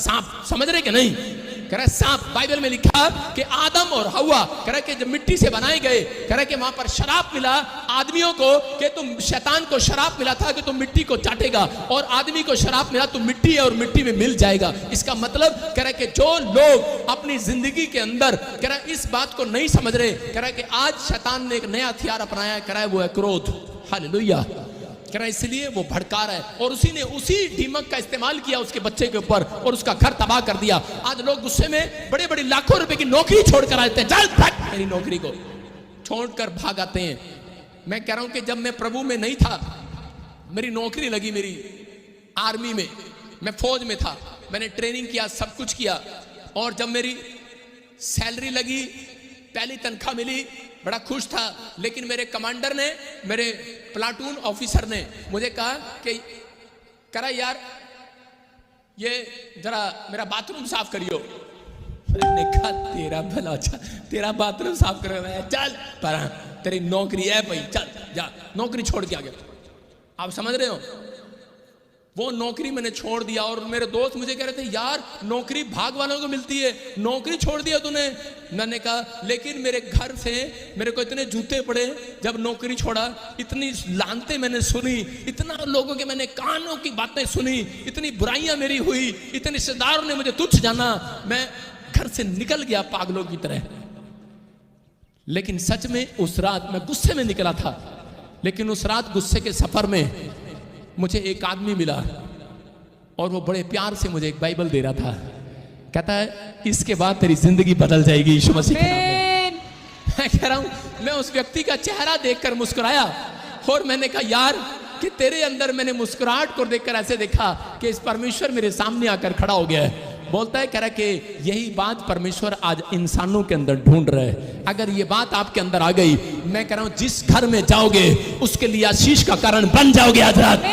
सांप, समझ रहे कि नहीं? कह रहा सांप, बाइबल में लिखा कि आदम और हवा कह रहा कि जब मिट्टी से बनाए गए, कह रहा कि वहां पर शराब मिला आदमियों को कि तुम, शैतान को शराब मिला था कि तुम मिट्टी को चाटेगा, और आदमी को शराब मिला तुम मिट्टी है और मिट्टी में मिल जाएगा। इसका मतलब कह रहा कि जो लोग अपनी जिंदगी के अंदर कह रहा इस बात को नहीं समझ रहे, कह रहा कि आज शैतान ने एक नया हथियार अपनाया है, कह रहा है वो है क्रोध। हालेलुया। कह रहा इसलिए वो भड़का रहा है, और उसी ने उसी दीमक का इस्तेमाल किया उसके बच्चे के ऊपर और उसका घर तबाह कर दिया। आज लोग गुस्से में बड़े बड़े लाखों रुपए की नौकरी छोड़कर आते हैं, चल भाग, मेरी नौकरी को छोड़कर भाग आते हैं। मैं कह रहा हूं कि जब मैं प्रभु में नहीं था, मेरी नौकरी लगी, मेरी आर्मी में, मैं फौज में था, मैंने ट्रेनिंग किया, सब कुछ किया, और जब मेरी सैलरी लगी, पहली तनख्वाह मिली, बड़ा खुश था। लेकिन मेरे कमांडर ने, मेरे प्लाटून ऑफिसर ने मुझे कहा कि करा यार ये जरा मेरा बाथरूम साफ करियो। मैंने कहा तेरा भला, अच्छा तेरा बाथरूम साफ करो, चल पर तेरी नौकरी है भाई, चल जा, नौकरी छोड़ के आ गया। आप समझ रहे हो? वो नौकरी मैंने छोड़ दिया, और मेरे दोस्त मुझे कह रहे थे यार नौकरी भाग वालों को मिलती है, नौकरी छोड़ दिया तूने। मैंने कहा लेकिन मेरे घर से मेरे को इतने जूते पड़े जब नौकरी छोड़ा, इतनी लानतें मैंने सुनी, इतना लोगों के मैंने कानों की बातें सुनी, इतनी बुराइयां मेरी हुई, इतने रिश्तेदारों ने मुझे तुच्छ जाना, मैं घर से निकल गया पागलों की तरह। लेकिन सच में उस रात मैं गुस्से में निकला था, लेकिन उस रात गुस्से के सफर में मुझे एक आदमी मिला, और वो बड़े प्यार से मुझे एक बाइबल दे रहा था। कहता है इसके बाद तेरी जिंदगी बदल जाएगी यीशु मसीह के नाम में। मैं कह रहा हूं, मैं उस व्यक्ति का चेहरा देखकर मुस्कुराया, और मैंने कहा यार कि तेरे अंदर मैंने मुस्कुराहट को देखकर ऐसे देखा कि इस परमेश्वर मेरे सामने आकर खड़ा हो गया है। बोलता है, कह रहा कि यही बात परमेश्वर आज इंसानों के अंदर ढूंढ रहे हैं। अगर ये बात आपके अंदर आ गई, मैं कह रहा हूं जिस घर में जाओगे उसके लिए आशीष का कारण बन जाओगे। आज रात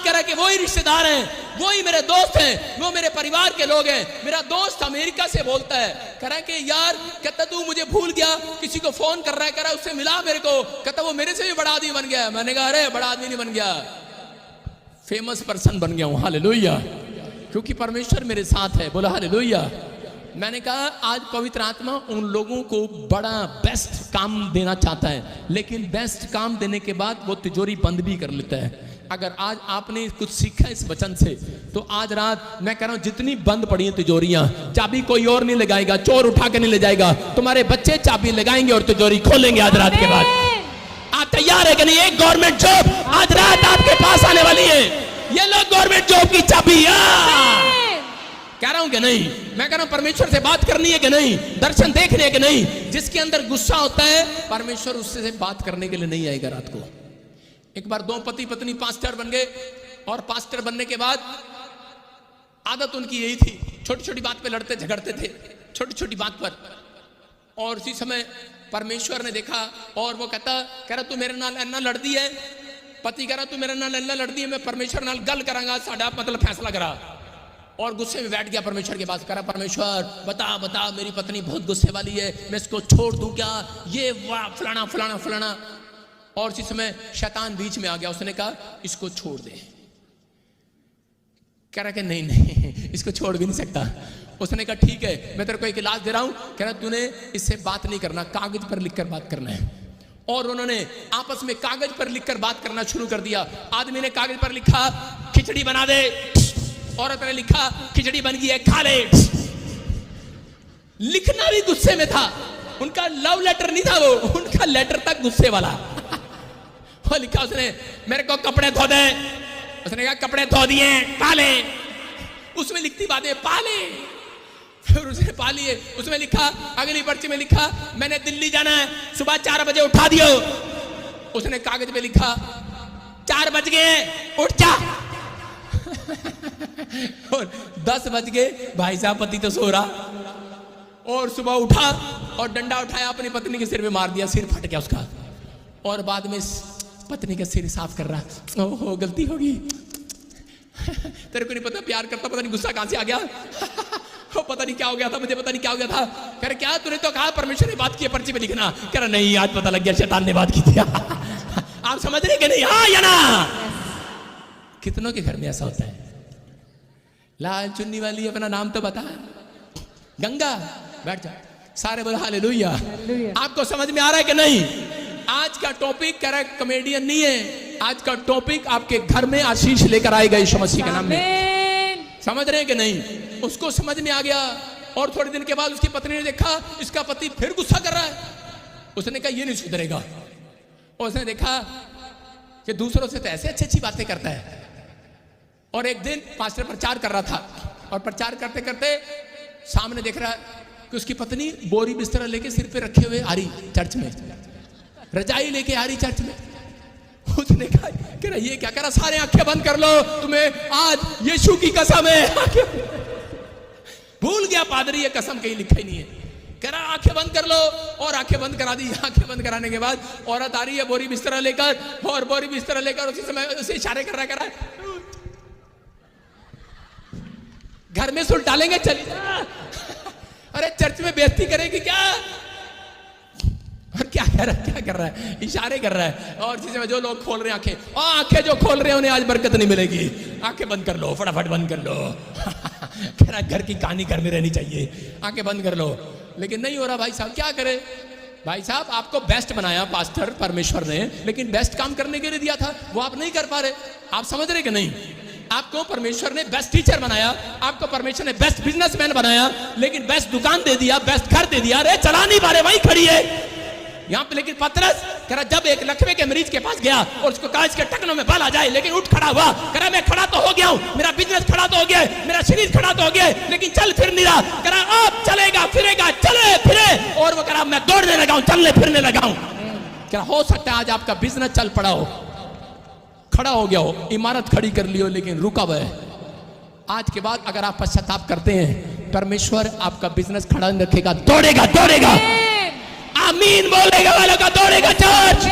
कह रहा कि वही रिश्तेदार हैं, वही मेरे दोस्त हैं, वो मेरे परिवार के लोग हैं। मेरा दोस्त अमेरिका से बोलता है, कह रहा कि यार कहता तू मुझे भूल गया, किसी को फोन कर रहा है, कह रहा उससे मिला मेरे को, कहता वो मेरे से भी बड़ा आदमी बन गया। मैंने कहा अरे बड़ा आदमी नहीं बन गया, फेमस पर्सन बन गया हूं। हालेलुया, क्योंकि परमेश्वर मेरे साथ है। बोला हालेलुया। मैंने कहा आज पवित्र आत्मा उन लोगों को बड़ा बेस्ट काम देना चाहता है, लेकिन बेस्ट काम देने के बाद वो तिजोरी बंद भी कर लेता है। अगर आज आपने कुछ सीखा इस वचन से, तो आज रात मैं कह रहा हूं जितनी बंद पड़ी हैं तिजोरियां, चाबी कोई और नहीं लगाएगा, चोर उठा के नहीं ले जाएगा, तुम्हारे बच्चे चाबी लगाएंगे और तिजोरी खोलेंगे आज रात के बाद। आप तैयार है कि नहीं? एक गवर्नमेंट जॉब आज रात आपके पास आने वाली है। ये लो गवर्नमेंट जॉब की चाबी। कह रहा हूं कि नहीं? मैं कह रहा हूं परमेश्वर से बात करनी है कि नहीं, दर्शन देखने है कि नहीं। जिसके अंदर गुस्सा होता है, परमेश्वर उससे बात करने के लिए नहीं आएगा रात को। एक बार दो पति पत्नी पास्टर बन गए, और पास्टर बनने के बाद आदत उनकी यही थी, छोटी छोटी बात पे लड़ते झगड़ते थे, छोटी छोटी बात पर। और उसी समय परमेश्वर ने देखा, और वो कह रहा तू मेरे नाल इन्ना लड़ती है। पति कह रहा तू मेरे नाल इन्ना लड़ती है, मैं परमेश्वर नाल गल करांगा, साडा मतलब फैसला करा। और गुस्से में बैठ गया परमेश्वर के पास, कह रहा परमेश्वर बता बता मेरी पत्नी बहुत गुस्से वाली है, मैं इसको छोड़ दूं क्या, ये वाह फलाना फलाना फलाना। और इसी समय शैतान बीच में आ गया, उसने कहा इसको छोड़ दे। कह रहा कि नहीं नहीं इसको छोड़ भी नहीं सकता। उसने कहा ठीक है मैं तेरे को एक इलाज दे रहा हूं। कह रहा तूने इससे बात नहीं करना, कागज पर लिखकर बात करना है। और उन्होंने आपस में कागज पर लिखकर बात करना शुरू कर दिया। आदमी ने कागज पर लिखा खिचड़ी बना दे, औरत ने लिखा खिचड़ी बन गई है खा ले। लिखना भी गुस्से में था, उनका लव लेटर नहीं था वो, उनका लेटर था गुस्से वाला। वो लिखा उसने मेरे को कपड़े धो दे, उसने कहा कपड़े धो दिए पा ले। उसमें लिखती बातें पा ले, फिर उसने पा लिए। उसमें लिखा अगली पर्ची में लिखा मैंने दिल्ली जाना है, सुबह 4 बजे उठा दियो। उसने कागज पे लिखा 4 बज गए उठ जा। और 10 बज गए, भाई साहब पति तो सो रहा। और सुबह उठा और डंडा उठाया, अपनी पत्नी के सिर में मार दिया, सिर फट गया उसका। और बाद में पत्नी का सिर साफ कर रहा, ओहो गलती होगी। तेरे को नहीं पता प्यार करता, पता नहीं गुस्सा कहां से आ गया। पता नहीं क्या हो गया था, मुझे पता नहीं क्या हो गया था। कह रहे क्या तूने तो कहा परमेश्वर ने बात की है पर्ची पे लिखना। कह रहा नहीं आज पता लग गया शैतान ने बात की थी। आप समझ रहे कि नहीं? हाँ या ना? कितनों के घर में ऐसा होता है। लाल चुन्नी वाली अपना नाम तो बता। गंगा, बैठ जा। सारे बोले हालेलुया। आपको समझ में आ रहा है कि नहीं? आज का टॉपिक कह रहा है कॉमेडियन नहीं है, आज का टॉपिक आपके घर में आशीष लेकर आएगा यीशु मसीह के नाम में। समझ रहे हैं कि नहीं? उसको समझ में आ गया। और थोड़े दिन के बाद उसकी पत्नी ने देखा इसका पति फिर गुस्सा कर रहा है। उसने कहा ये नहीं सुधरेगा। और उसने देखा कि दूसरों से तो ऐसे अच्छी अच्छी बातें करता है। और एक दिन पास्टर प्रचार कर रहा था और प्रचार करते करते सामने देख रहा कि उसकी पत्नी बोरी बिस्तरा लेके सिर पे रखे हुए आ रही चर्च में, रजाई लेके आ रही चर्च में। उसने कहा कि ये क्या करा, सारे आंखें बंद कर लो, तुम्हें आज यीशु की कसम है। भूल गया पादरी ये कसम कहीं लिखा ही नहीं है। कह रहा आंखें बंद कर लो, और आंखें बंद करा दी। आंखें बंद कराने के बाद औरत आ रही है बोरी बिस्तरा लेकर, और बोरी बिस्तरा लेकर उसी समय उसे इशारे कर रहा है घर में सुल डालेंगे चली जा। अरे चर्च में बेइज्जती करेगी क्या? और क्या कर रहा है? इशारे कर रहा है। और इसी समय जो लोग खोल रहे हैं आंखें, और आंखें जो खोल रहे हैं उन्हें आज बरकत नहीं मिलेगी। आंखें बंद कर लो, फटाफट बंद कर लो। कह रहा घर की कहानी घर में रहनी चाहिए, आंखें बंद कर लो। लेकिन नहीं हो रहा भाई साहब, क्या करे? भाई साहब आपको बेस्ट बनाया पास्टर परमेश्वर ने, लेकिन बेस्ट काम करने के लिए दिया था, वो आप नहीं कर पा रहे। आप समझ रहे कि नहीं? आपको परमेश्वर ने बेस्ट टीचर बनाया, आपको परमेश्वर ने बेस्ट बिजनेसमैन बनाया, लेकिन बेस्ट दुकान दे दिया, बेस्ट घर दे दिया। अरे चला नहीं पा रहे, वही खड़ी है यहाँ पे। लेकिन पतरस कह रहा जब एक लकवे के मरीज के पास गया और उसको कहा इसके टखनों में बाल आ जाए, लेकिन उठ खड़ा हुआ। कह रहा मैं खड़ा तो हो गया हूँ, मेरा बिजनेस खड़ा तो हो गया, मेरा शरीर खड़ा तो हो गया, लेकिन चल फिर नहीं रहा। कह रहा अब चलेगा फिरेगा, चले फिरे। और वो कह रहा मैं दौड़ने लगा हूँ, चलने फिरने लगा हूँ। कह रहा हो सकता है आज आपका बिजनेस चल पड़ा हो, खड़ा हो गया हो, इमारत खड़ी कर ली हो, लेकिन रुका हुआ है। आज के बाद अगर आप पश्चाताप करते हैं, परमेश्वर आपका बिजनेस खड़ा रखेगा, दौड़ेगा दौड़ेगा। आमीन बोलेगा वालों का दौड़ेगा चर्च।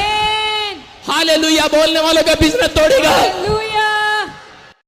हालेलुया बोलने वालों का बिजनेस दौड़ेगा।